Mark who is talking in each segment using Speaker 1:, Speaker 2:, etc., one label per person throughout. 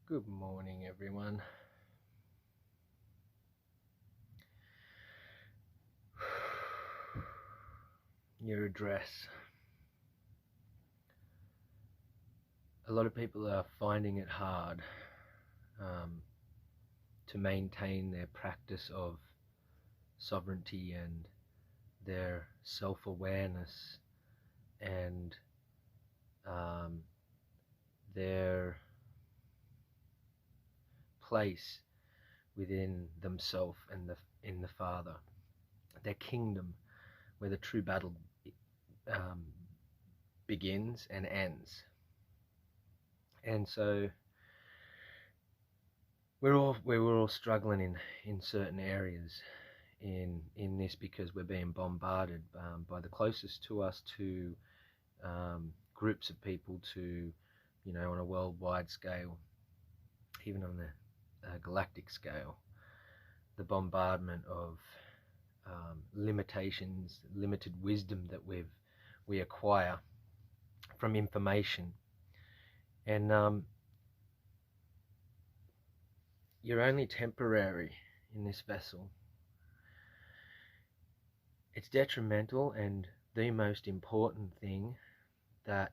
Speaker 1: Good morning, everyone. Your address. A lot of people are finding it hard to maintain their practice of sovereignty and their self-awareness and um, their place within themselves and in the Father, their kingdom, where the true battle um, begins and ends. And so we're all struggling in certain areas in this because we're being bombarded by the closest to us to groups of people, to on a worldwide scale, even on the galactic scale, the bombardment of limitations, limited wisdom that we acquire from information. And you're only temporary in this vessel. It's detrimental, and the most important thing that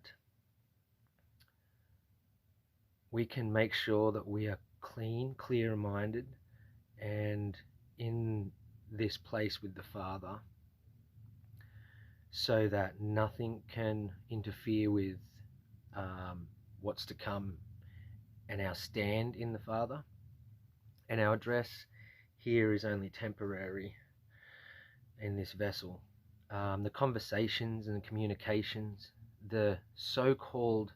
Speaker 1: we can make sure that we are clear-minded, and in this place with the Father, so that nothing can interfere with what's to come and our stand in the Father. And our address here is only temporary in this vessel. The conversations and the communications, the so-called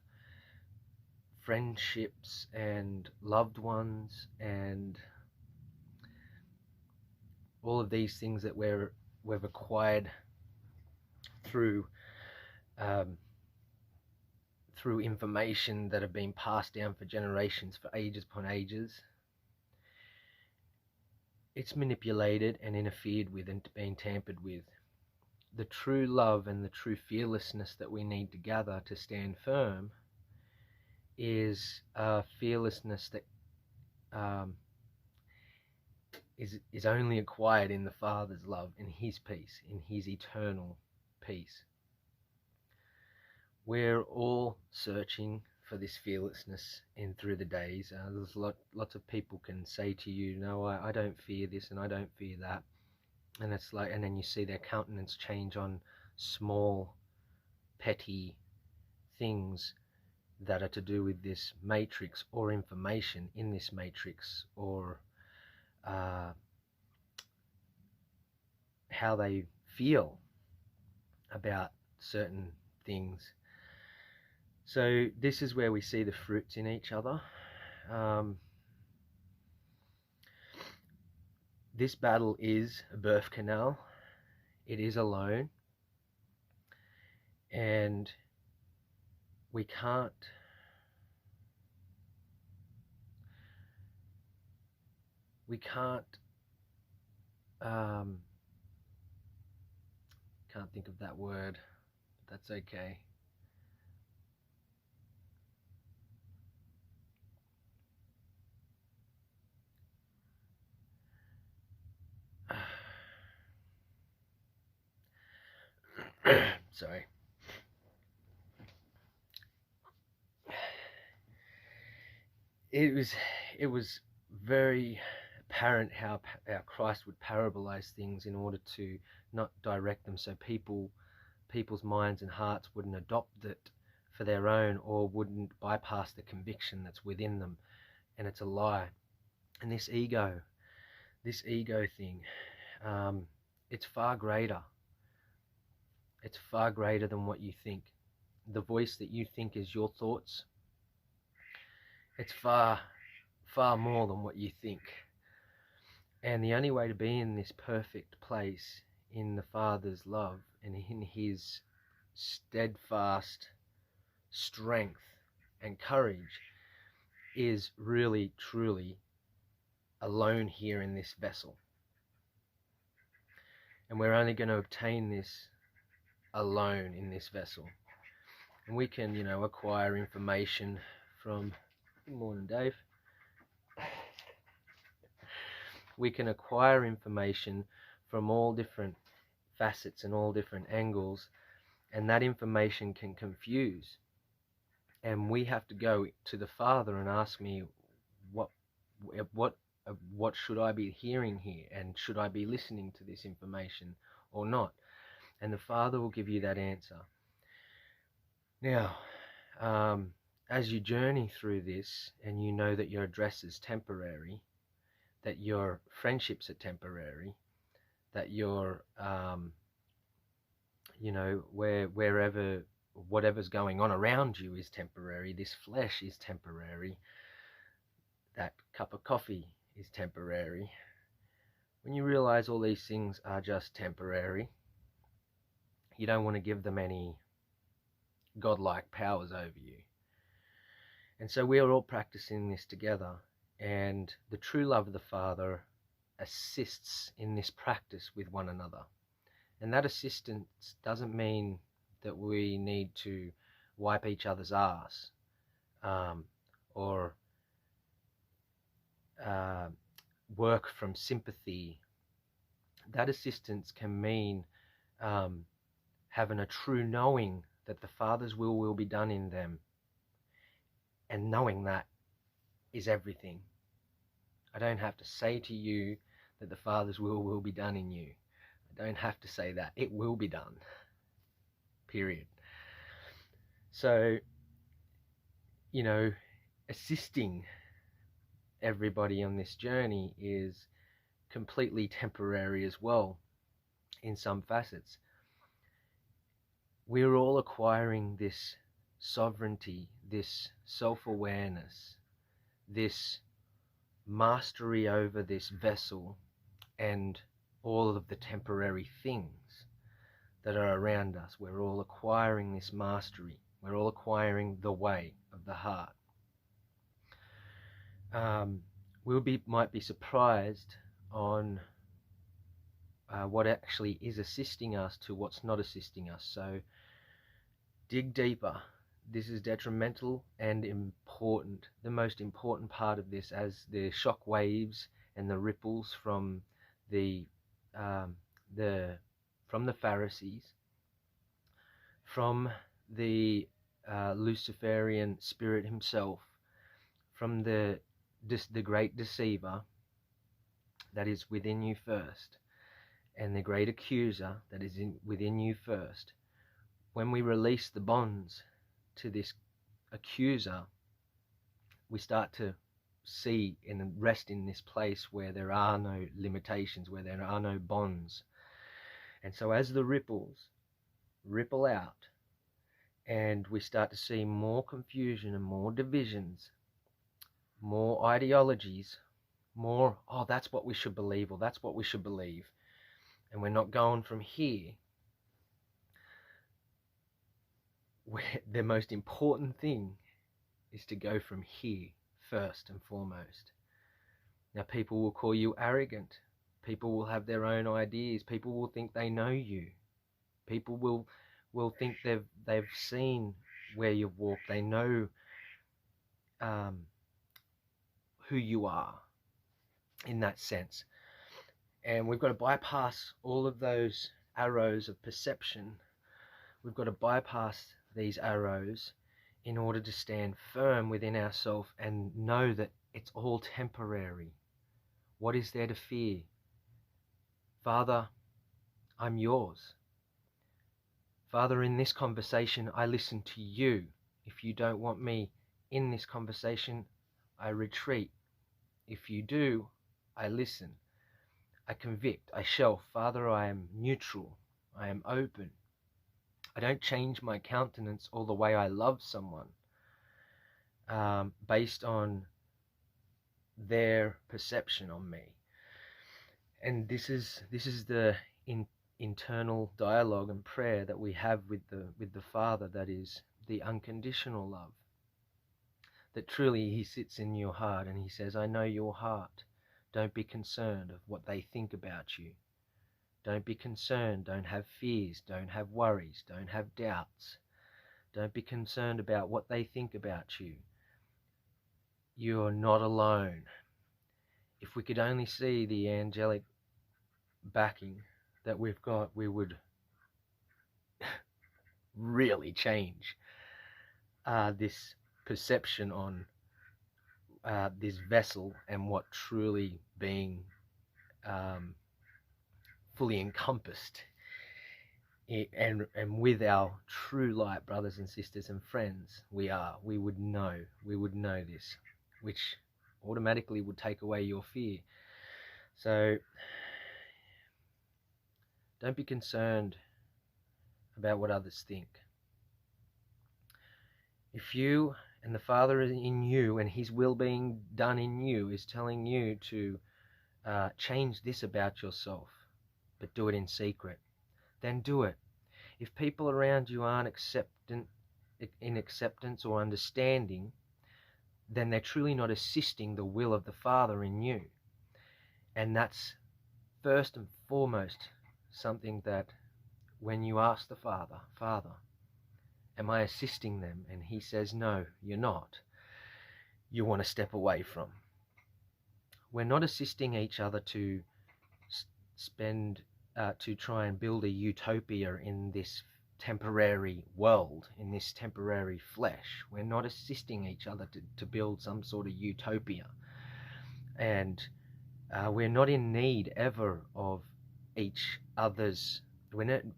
Speaker 1: friendships and loved ones, and all of these things that we've acquired through through information that have been passed down for generations, for ages upon ages. It's manipulated and interfered with and being tampered with. The true love and the true fearlessness that we need to gather to stand firm is a fearlessness that is only acquired in the Father's love, in His peace, in His eternal peace. We're all searching for this fearlessness in through the days. There's lots of people can say to you, no, I don't fear this and I don't fear that. And it's like, and then you see their countenance change on small, petty things that are to do with this matrix, or information in this matrix, or how they feel about certain things. So this is where we see the fruits in each other. This battle is a birth canal. It is alone. And we can't can't think of that word, but that's okay. Sorry. It was very apparent how Christ would parabolize things in order to not direct them, so people's minds and hearts wouldn't adopt it for their own, or wouldn't bypass the conviction that's within them. And it's a lie. And this ego thing, it's far greater. It's far greater than what you think. The voice that you think is your thoughts, it's far more than what you think. And the only way to be in this perfect place in the Father's love and in His steadfast strength and courage is really, truly alone here in this vessel. And we're only going to obtain this alone in this vessel. And we can, acquire information from, good morning, Dave. We can acquire information from all different facets and all different angles, and that information can confuse. And we have to go to the Father and ask me, what should I be hearing here, and should I be listening to this information or not? And the Father will give you that answer. Now, as you journey through this, and you know that your address is temporary, that your friendships are temporary, that your wherever, whatever's going on around you is temporary, this flesh is temporary, that cup of coffee is temporary. When you realize all these things are just temporary, you don't want to give them any godlike powers over you. And so we are all practicing this together, and the true love of the Father assists in this practice with one another. And that assistance doesn't mean that we need to wipe each other's ass, or work from sympathy. That assistance can mean having a true knowing that the Father's will be done in them, and knowing that is everything. I don't have to say to you that the Father's will be done in you. I don't have to say that. It will be done. Period. So, assisting everybody on this journey is completely temporary as well in some facets. We're all acquiring this sovereignty, this self-awareness, this mastery over this vessel and all of the temporary things that are around us. We're all acquiring this mastery. We're all acquiring the way of the heart. Might be surprised on what actually is assisting us to what's not assisting us. So dig deeper. This is detrimental and important. The most important part of this, as the shock waves and the ripples from the Pharisees, from the Luciferian spirit himself, from the great deceiver that is within you first, and the great accuser that is within you first. When we release the bonds to this accuser, we start to see and rest in this place where there are no limitations, where there are no bonds. And so as the ripples ripple out, and we start to see more confusion and more divisions, more ideologies, more, oh, that's what we should believe, or that's what we should believe, and we're not going from here, where the most important thing is to go from here first and foremost. Now, people will call you arrogant. People will have their own ideas. People will think they know you. People will think they've seen where you've walked. They know who you are in that sense. And we've got to bypass all of those arrows of perception. We've got to bypass these arrows in order to stand firm within ourselves and know that it's all temporary. What is there to fear? Father, I'm yours. Father, in this conversation, I listen to you. If you don't want me in this conversation, I retreat. If you do, I listen. I convict. I shelf. Father, I am neutral. I am open. I don't change my countenance or the way I love someone based on their perception on me. And this is the internal dialogue and prayer that we have with the Father, that is the unconditional love. That truly he sits in your heart and he says, I know your heart. Don't be concerned of what they think about you. Don't be concerned. Don't have fears. Don't have worries. Don't have doubts. Don't be concerned about what they think about you. You're not alone. if we could only see the angelic backing that we've got, we would really change this perception on this vessel and what truly being fully encompassed and with our true light brothers and sisters and friends we would know this, which automatically would take away your fear. So don't be concerned about what others think. If you and the Father is in you and his will being done in you is telling you to change this about yourself, but do it in secret, then do it. If people around you aren't in acceptance or understanding, then they're truly not assisting the will of the Father in you. And that's first and foremost something that when you ask the Father, Father, am I assisting them? And he says, no, you're not. You want to step away from. We're not assisting each other to to try and build a utopia in this temporary world, in this temporary flesh. We're not assisting each other to build some sort of utopia. And we're not in need ever of each other's.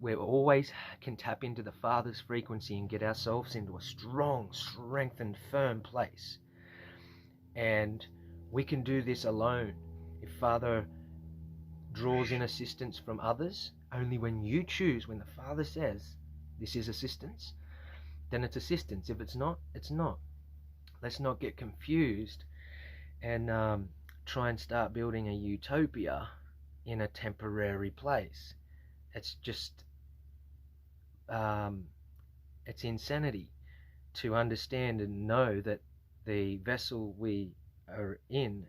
Speaker 1: We always can tap into the Father's frequency and get ourselves into a strong, strengthened, firm place. And we can do this alone. If Father draws in assistance from others, only when you choose, when the Father says this is assistance, then it's assistance. If it's not, it's not. Let's not get confused and try and start building a utopia in a temporary place. It's just it's insanity to understand and know that the vessel we are in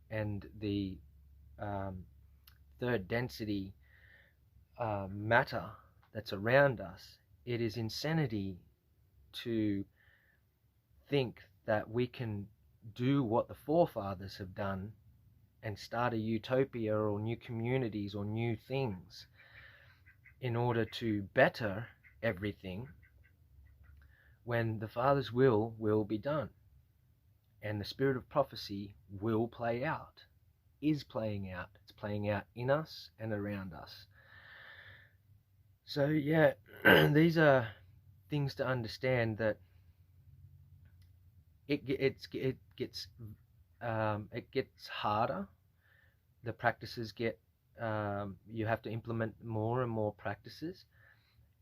Speaker 1: and the third density matter that's around us, it is insanity to think that we can do what the forefathers have done and start a utopia or new communities or new things in order to better everything, when the Father's will be done and the spirit of prophecy will play out, is playing out. It's playing out in us and around us. So yeah, these are things to understand, that it gets harder. The practices get you have to implement more and more practices,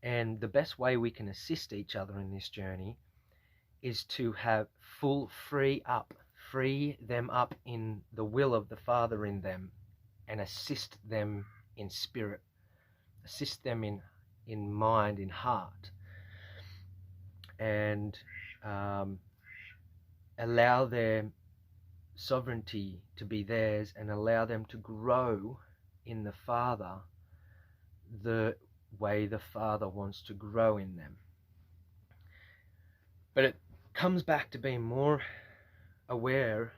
Speaker 1: and the best way we can assist each other in this journey is to have free them up in the will of the Father in them, and assist them in spirit, assist them in mind, in heart, and allow their sovereignty to be theirs, and allow them to grow in the Father the way the Father wants to grow in them. But it comes back to being more aware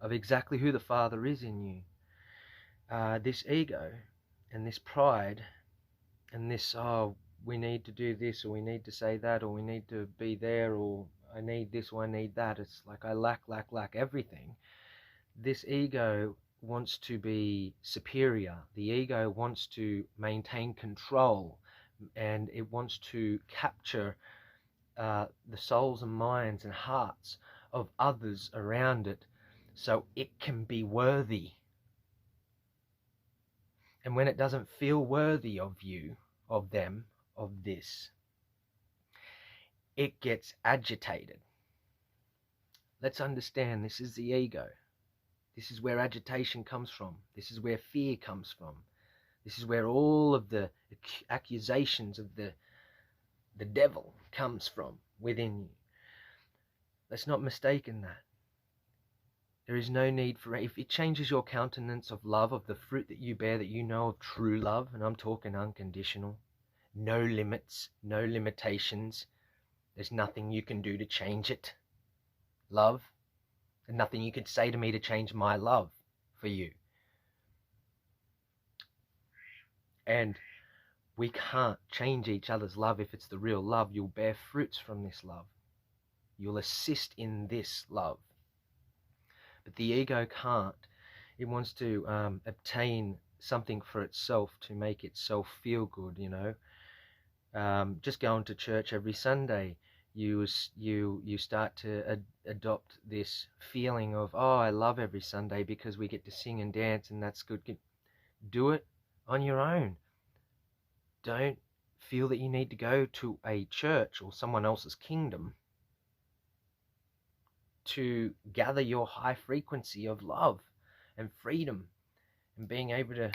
Speaker 1: of exactly who the Father is in you. This ego and this pride and this, we need to do this, or we need to say that, or we need to be there, or I need this, or I need that. It's like I lack everything. This ego wants to be superior. The ego wants to maintain control, and it wants to capture the souls and minds and hearts of others around it so it can be worthy. And when it doesn't feel worthy of you, of them, of this, it gets agitated. Let's understand, this is the ego. This is where agitation comes from. This is where fear comes from. This is where all of the accusations of the devil comes from within you. Let's not mistake in that. There is no need for, if it changes your countenance of love, of the fruit that you bear, that you know of true love, and I'm talking unconditional, no limits, no limitations. There's nothing you can do to change it. Love. And nothing you could say to me to change my love for you. And we can't change each other's love if it's the real love. You'll bear fruits from this love. You'll assist in this love. But the ego can't. It wants to obtain something for itself to make itself feel good, you know. Just going to church every Sunday, you start to adopt this feeling of, oh, I love every Sunday because we get to sing and dance and that's good. Do it on your own. Don't feel that you need to go to a church or someone else's kingdom to gather your high frequency of love and freedom and being able to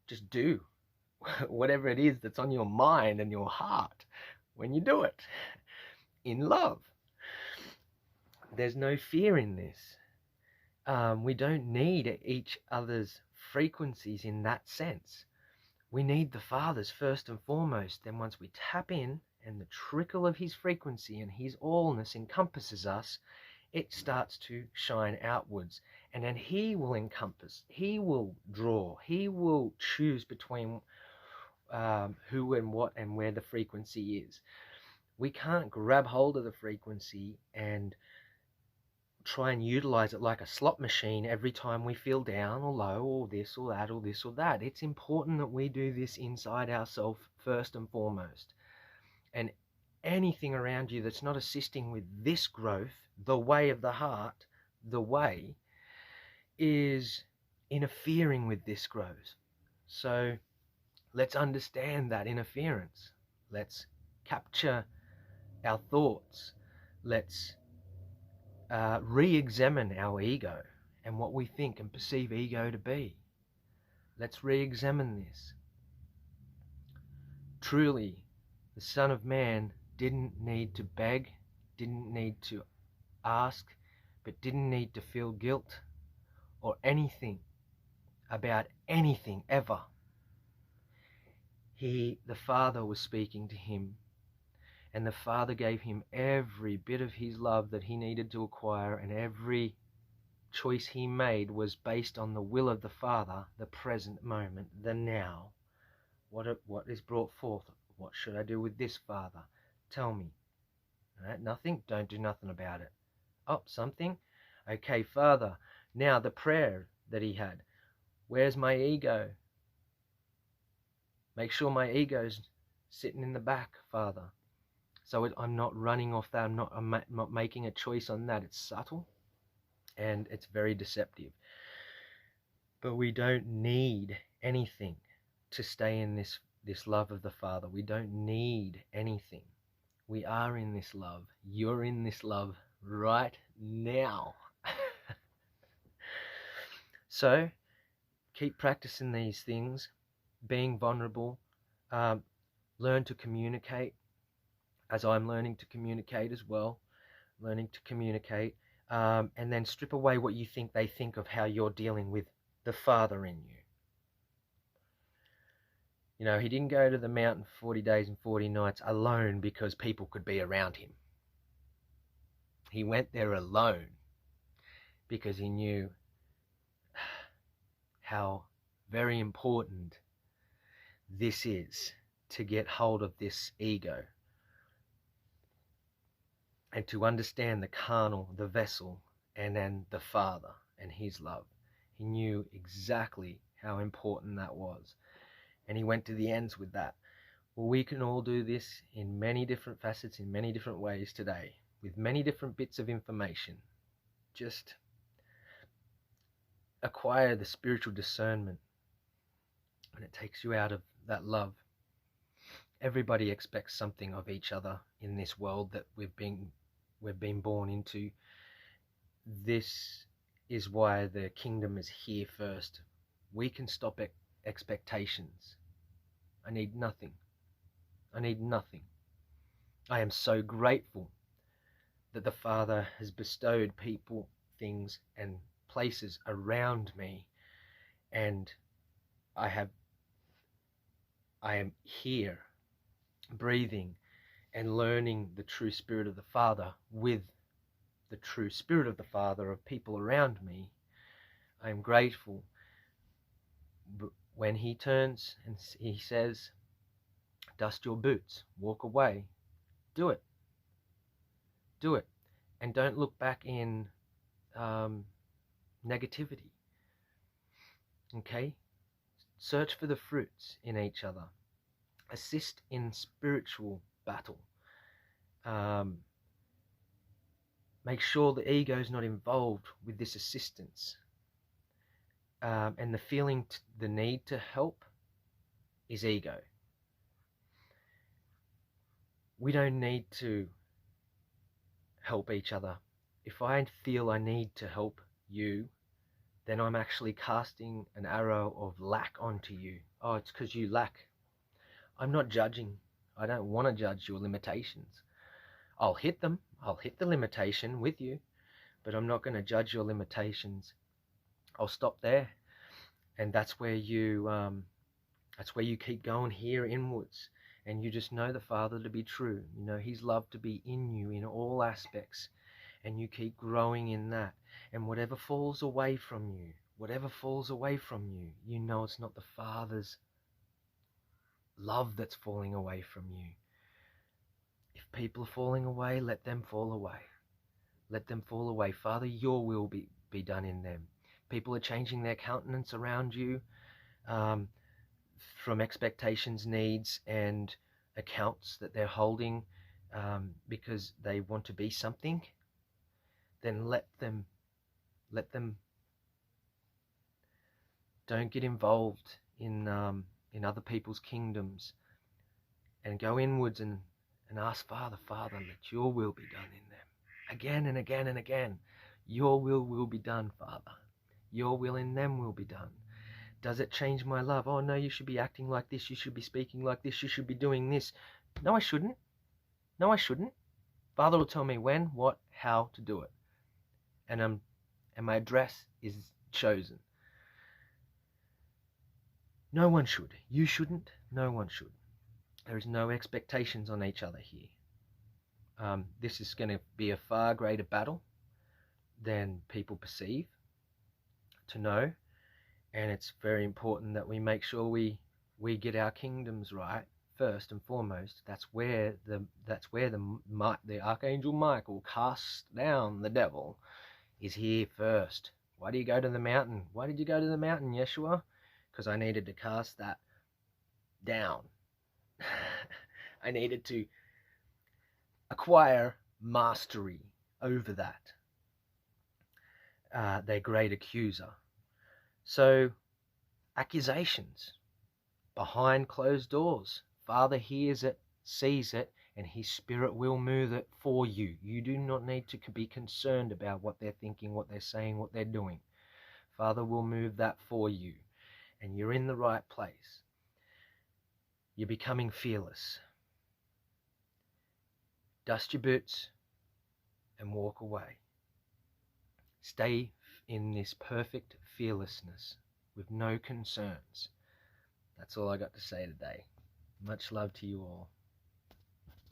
Speaker 1: just do whatever it is that's on your mind and your heart when you do it in love. There's no fear in this. We don't need each other's frequencies in that sense. We need the Father's first and foremost. Then once we tap in and the trickle of his frequency and his allness encompasses us, it starts to shine outwards. And then he will encompass, he will draw, he will choose between who and what and where the frequency is. We can't grab hold of the frequency and try and utilize it like a slot machine every time we feel down or low or this or that or this or that. It's important that we do this inside ourselves first and foremost. And anything around you that's not assisting with this growth, the way of the heart, the way, is interfering with this growth. So let's understand that interference. Let's capture our thoughts. Let's re-examine our ego and what we think and perceive ego to be. Let's re-examine this. Truly, the Son of Man didn't need to beg, didn't need to ask, but didn't need to feel guilt or anything about anything ever. The Father was speaking to him, and the Father gave him every bit of his love that he needed to acquire, and every choice he made was based on the will of the Father, the present moment, the now. What is brought forth? What should I do with this, Father? Tell me. Nothing? Don't do nothing about it. Oh, something? Okay, Father. Now the prayer that he had. Where's my ego? Make sure my ego's sitting in the back, Father. So I'm not running off that. I'm not making a choice on that. It's subtle and it's very deceptive. But we don't need anything to stay in this love of the Father. We don't need anything. We are in this love. You're in this love right now. So keep practicing these things, being vulnerable, learn to communicate, as I'm learning to communicate as well, and then strip away what you think they think of how you're dealing with the Father in you. You know, he didn't go to the mountain for 40 days and 40 nights alone because people could be around him. He went there alone because he knew how very important this is to get hold of this ego and to understand the carnal, the vessel, and then the Father and his love. He knew exactly how important that was. And he went to the ends with that. Well, we can all do this in many different facets, in many different ways today, with many different bits of information. Just acquire the spiritual discernment, and it takes you out of that love. Everybody expects something of each other in this world that we've been born into. This is why the kingdom is here first. We can stop expectations. I need nothing. I need nothing. I am so grateful that the Father has bestowed people, things, and places around me, and I am here, breathing and learning the true spirit of the Father with the true spirit of the Father of people around me. I am grateful when he turns and he says, dust your boots, walk away, do it. Do it. And don't look back in negativity. Okay? Search for the fruits in each other. Assist in spiritual battle. Make sure the ego is not involved with this assistance. And the feeling, the need to help is ego. We don't need to help each other. If I feel I need to help you, then I'm actually casting an arrow of lack onto you. Oh, it's because you lack. I'm not judging. I don't want to judge your limitations. I'll hit them. I'll hit the limitation with you, but I'm not going to judge your limitations. I'll stop there. And that's where you keep going here inwards. And you just know the Father to be true. You know His love to be in you in all aspects. And you keep growing in that. And whatever falls away from you, you know it's not the Father's love that's falling away from you. If people are falling away, let them fall away. Let them fall away. Father, your will be done in them. People are changing their countenance around you from expectations, needs, and accounts that they're holding because they want to be something. Then let them. Don't get involved in other people's kingdoms, and go inwards and ask Father, let your will be done in them. Again and again and again. Your will be done, Father. Your will in them will be done. Does it change my love? Oh no, you should be acting like this, you should be speaking like this, you should be doing this. No, I shouldn't. Father will tell me when, what, how to do it. And my address is chosen. No one should. You shouldn't. No one should. There is no expectations on each other here. This is going to be a far greater battle than people perceive to know. And it's very important that we make sure we get our kingdoms right first and foremost. That's where the Archangel Michael casts down the devil, is here first. Why do you go to the mountain? Why did you go to the mountain, Yeshua? Because I needed to cast that down. I needed to acquire mastery over that. Their great accuser. So, accusations behind closed doors. Father hears it, sees it, and His Spirit will move it for you. You do not need to be concerned about what they're thinking, what they're saying, what they're doing. Father will move that for you, and you're in the right place. You're becoming fearless. Dust your boots and walk away. Stay in this perfect fearlessness with no concerns. That's all I got to say today. Much love to you all.